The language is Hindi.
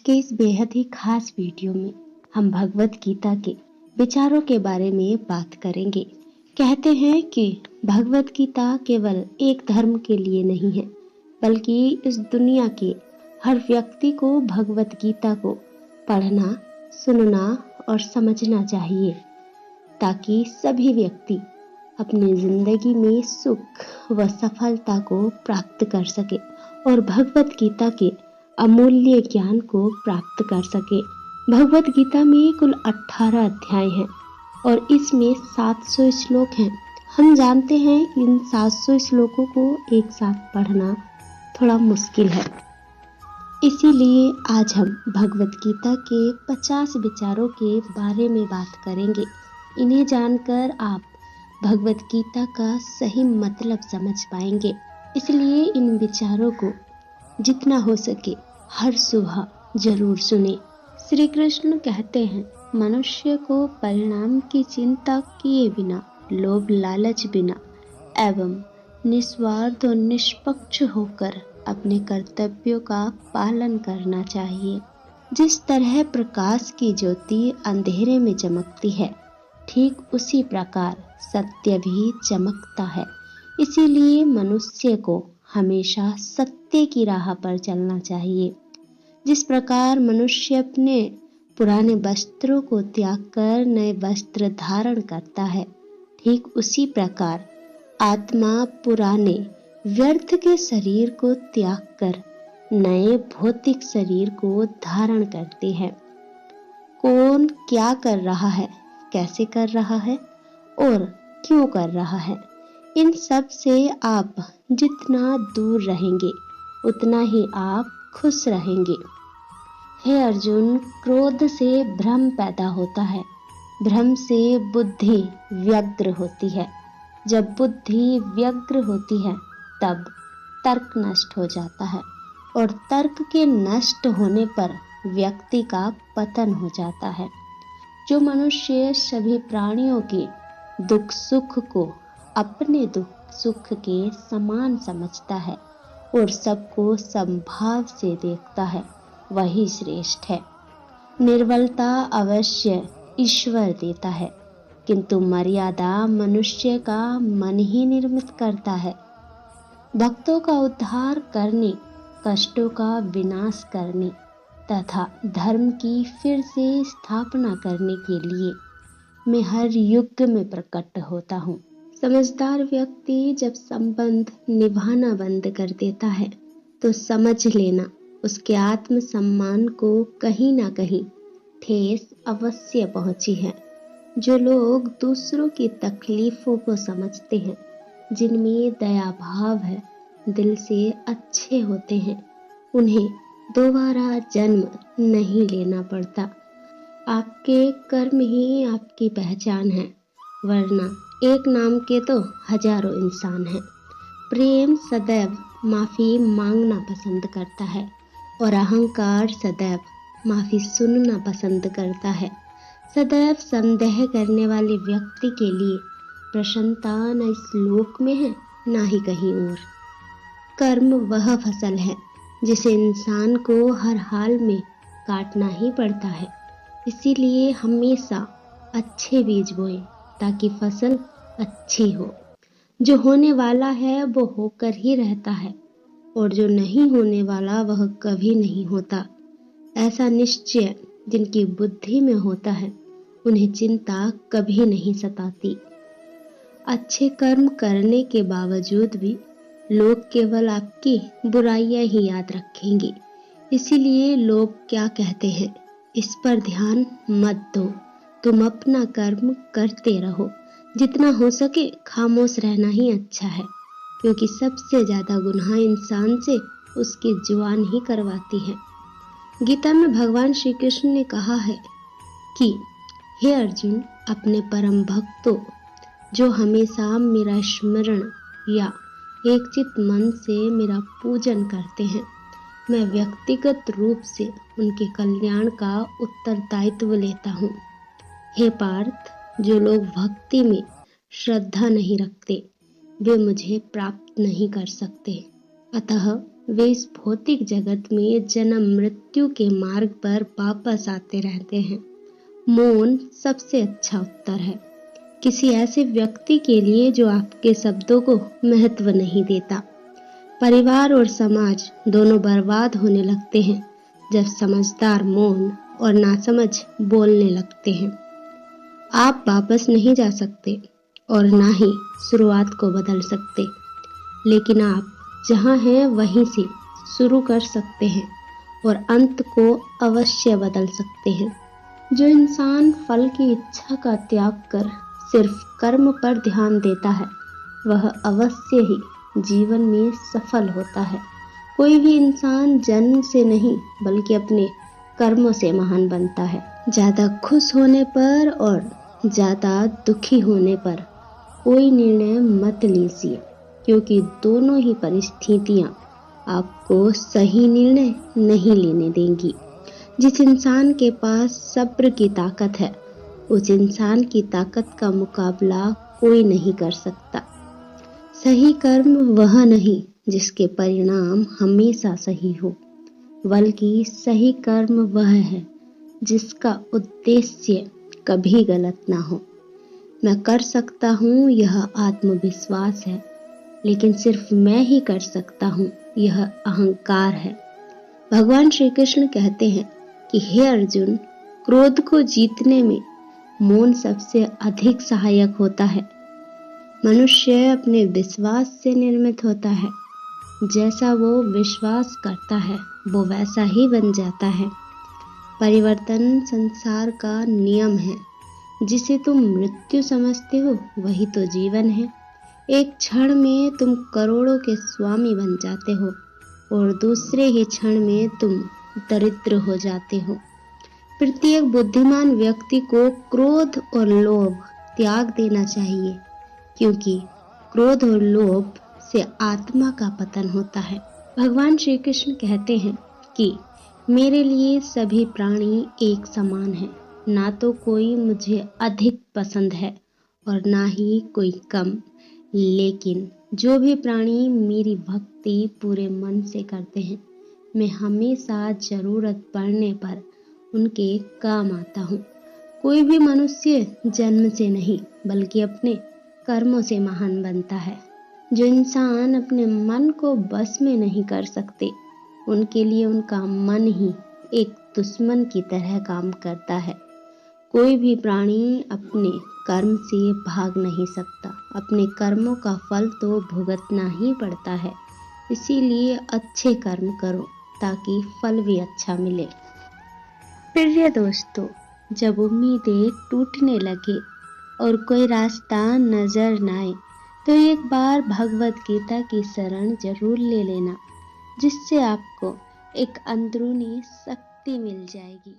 के इस बेहद ही खास वीडियो में हम भगवत गीता के विचारों के बारे में बात करेंगे। कहते हैं कि भगवत गीता केवल एक धर्म के लिए नहीं है, बल्कि इस दुनिया के हर व्यक्ति को भगवत गीता को पढ़ना, सुनना और समझना चाहिए, ताकि सभी व्यक्ति अपनी जिंदगी में सुख व सफलता को प्राप्त कर सके और भगवत गीता के अमूल्य ज्ञान को प्राप्त कर सके। भगवत गीता में कुल 18 अध्याय हैं और इसमें 700 श्लोक हैं। हम जानते हैं कि इन 700 श्लोकों को एक साथ पढ़ना थोड़ा मुश्किल है, इसीलिए आज हम भगवत गीता के 50 विचारों के बारे में बात करेंगे। इन्हें जानकर आप भगवत गीता का सही मतलब समझ पाएंगे। इसलिए इन विचारों को जितना हो सके हर सुबह जरूर सुने। श्री कृष्ण कहते हैं, मनुष्य को परिणाम की चिंता किए बिना, लोभ लालच बिना एवं निस्वार्थ और निष्पक्ष होकर अपने कर्तव्यों का पालन करना चाहिए। जिस तरह प्रकाश की ज्योति अंधेरे में चमकती है, ठीक उसी प्रकार सत्य भी चमकता है। इसीलिए मनुष्य को हमेशा सत्य की राह पर चलना चाहिए। जिस प्रकार मनुष्य अपने पुराने वस्त्रों को त्याग कर नए वस्त्र धारण करता है, ठीक उसी प्रकार आत्मा पुराने व्यर्थ के शरीर को त्याग कर नए भौतिक शरीर को धारण करती है। कौन क्या कर रहा है, कैसे कर रहा है और क्यों कर रहा है, इन सब से आप जितना दूर रहेंगे उतना ही आप खुश रहेंगे। हे अर्जुन, क्रोध से भ्रम पैदा होता है, भ्रम से बुद्धि व्यग्र होती है। जब बुद्धि व्यग्र होती है तब तर्क नष्ट हो जाता है और तर्क के नष्ट होने पर व्यक्ति का पतन हो जाता है। जो मनुष्य सभी प्राणियों के दुख सुख को अपने दुख सुख के समान समझता है और सबको समभाव से देखता है, वही श्रेष्ठ है। निर्बलता अवश्य ईश्वर देता है, किंतु मर्यादा मनुष्य का मन ही निर्मित करता है। भक्तों का उद्धार करने, कष्टों का विनाश करने तथा धर्म की फिर से स्थापना करने के लिए मैं हर युग में प्रकट होता हूँ। समझदार व्यक्ति जब संबंध निभाना बंद कर देता है तो समझ लेना उसके आत्म सम्मान को कहीं ना कहीं ठेस अवश्य पहुंची है। जो लोग दूसरों की तकलीफों को समझते हैं, जिनमें दया भाव है, दिल से अच्छे होते हैं, उन्हें दोबारा जन्म नहीं लेना पड़ता। आपके कर्म ही आपकी पहचान है, वरना एक नाम के तो हजारों इंसान हैं। प्रेम सदैव माफी मांगना पसंद करता है और अहंकार सदैव माफी सुनना पसंद करता है। सदैव संदेह करने वाले व्यक्ति के लिए प्रसन्नता न इस लोक में है, ना ही कहीं और। कर्म वह फसल है जिसे इंसान को हर हाल में काटना ही पड़ता है। इसीलिए हमेशा अच्छे बीज बोएं ताकि फसल अच्छी हो। जो होने वाला है वो होकर ही रहता है और जो नहीं होने वाला वह कभी नहीं होता। ऐसा निश्चय जिनकी बुद्धि में होता है, उन्हें चिंता कभी नहीं सताती। अच्छे कर्म करने के बावजूद भी लोग केवल आपकी बुराइयां ही याद रखेंगे। इसीलिए लोग क्या कहते हैं, इस पर ध्यान मत दो, तुम अपना कर्म करते रहो। जितना हो सके खामोश रहना ही अच्छा है, क्योंकि सबसे ज्यादा गुनाह इंसान से उसकी जुबान ही करवाती है। गीता में भगवान श्री कृष्ण ने कहा है कि हे अर्जुन, अपने परम भक्तों जो हमेशा मेरा स्मरण या एकचित्त मन से मेरा पूजन करते हैं, मैं व्यक्तिगत रूप से उनके कल्याण का उत्तरदायित्व लेता हूँ। हे पार्थ, जो लोग भक्ति में श्रद्धा नहीं रखते, वे मुझे प्राप्त नहीं कर सकते। अतः वे इस भौतिक जगत में जन्म मृत्यु के मार्ग पर वापस आते रहते हैं। मौन सबसे अच्छा उत्तर है किसी ऐसे व्यक्ति के लिए जो आपके शब्दों को महत्व नहीं देता। परिवार और समाज दोनों बर्बाद होने लगते हैं जब समझदार मौन और नासमझ बोलने लगते हैं। आप वापस नहीं जा सकते और ना ही शुरुआत को बदल सकते, लेकिन आप जहाँ हैं वहीं से शुरू कर सकते हैं और अंत को अवश्य बदल सकते हैं। जो इंसान फल की इच्छा का त्याग कर सिर्फ कर्म पर ध्यान देता है वह अवश्य ही जीवन में सफल होता है। कोई भी इंसान जन्म से नहीं बल्कि अपने कर्मों से महान बनता है। ज्यादा खुश होने पर और ज्यादा दुखी होने पर कोई निर्णय मत लीजिए, क्योंकि दोनों ही परिस्थितियां आपको सही निर्णय नहीं लेने देंगी। जिस इंसान के पास सब्र की ताकत है उस इंसान की ताकत का मुकाबला कोई नहीं कर सकता। सही कर्म वह नहीं जिसके परिणाम हमेशा सही हो, बल्कि सही कर्म वह है जिसका उद्देश्य कभी गलत ना हो। मैं कर सकता हूँ यह आत्मविश्वास है, लेकिन सिर्फ मैं ही कर सकता हूँ यह अहंकार है। भगवान श्री कृष्ण कहते हैं कि हे अर्जुन, क्रोध को जीतने में मौन सबसे अधिक सहायक होता है। मनुष्य अपने विश्वास से निर्मित होता है। जैसा वो विश्वास करता है वो वैसा ही बन जाता है। परिवर्तन संसार का नियम है। जिसे तुम मृत्यु समझते हो वही तो जीवन है। एक क्षण में तुम करोड़ों के स्वामी बन जाते हो और दूसरे ही क्षण में तुम दरिद्र हो जाते हो। प्रत्येक बुद्धिमान व्यक्ति को क्रोध और लोभ त्याग देना चाहिए, क्योंकि क्रोध और लोभ से आत्मा का पतन होता है। भगवान श्री कृष्ण कहते हैं कि मेरे लिए सभी प्राणी एक समान हैं, ना तो कोई मुझे अधिक पसंद है और ना ही कोई कम, लेकिन जो भी प्राणी मेरी भक्ति पूरे मन से करते हैं मैं हमेशा जरूरत पड़ने पर उनके काम आता हूँ। कोई भी मनुष्य जन्म से नहीं बल्कि अपने कर्मों से महान बनता है। जो इंसान अपने मन को बस में नहीं कर सकते उनके लिए उनका मन ही एक दुश्मन की तरह काम करता है। कोई भी प्राणी अपने कर्म से भाग नहीं सकता। अपने कर्मों का फल तो भुगतना ही पड़ता है। इसीलिए अच्छे कर्म करो ताकि फल भी अच्छा मिले। प्रिय दोस्तों, जब उम्मीदें टूटने लगे और कोई रास्ता नजर न आए तो एक बार भगवत गीता की शरण जरूर ले लेना, जिससे आपको एक अंदरूनी शक्ति मिल जाएगी।